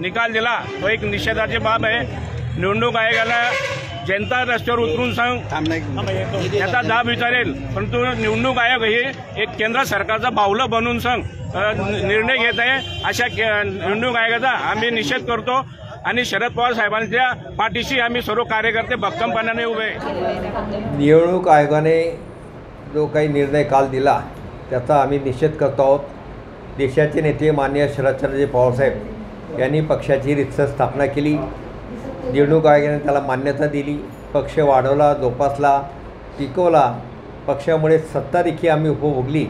निकाल दिला तो एक निषेधाची बाब आहे। निवडणूक आयोगाला जनता रस्त्यावर उतरून त्याचा दाब विचारेल, परंतु निवडणूक आयोग हे एक केंद्र सरकारचा बाहुलं बनून निर्णय घेत आहे। अशा निवडणूक आयोगाचा आम्ही निषेध करतो आणि शरद पवार साहेबांच्या पाठीशी आम्ही सर्व कार्यकर्ते भक्कमपणाने उभे। निवडणूक आयोगाने जो काही निर्णय काल दिला त्याचा आम्ही निषेध करतो आहोत। देशाचे नेते माननीय शरदचंद्रजी पवारसाहेब यांनी पक्षाची रीतसर स्थापना केली, निवडणूक आयोगाने त्याला मान्यता दिली, पक्ष वाढवला, जोपासला, टिकवला। पक्षामुळे सत्तादेखील आम्ही उपभोगली।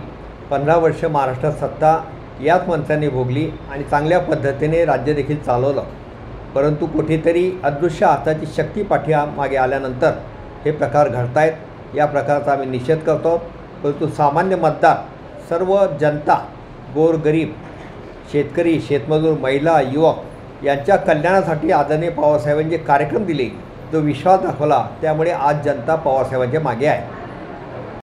15 वर्ष महाराष्ट्रात सत्ता याच मंत्र्यांनी भोगली आणि चांगल्या पद्धतीने राज्य देखील चालवलं। परंतु कुठेतरी अदृश्य हाताची शक्ती पाठीमागे आल्यानंतर हे प्रकार घडत आहेत। या प्रकाराचा आम्ही निषेध करतो। परंतु सामान्य मतदार, सर्व जनता, गोरगरीब, शेतकरी, शेतमजूर, महिला, युवक यांच्या कल्याणासाठी आदरणीय पवारसाहेबांनी जे कार्यक्रम दिले, जो विश्वास दाखवला, त्यामुळे आज जनता पवारसाहेबांच्या मागे आहे।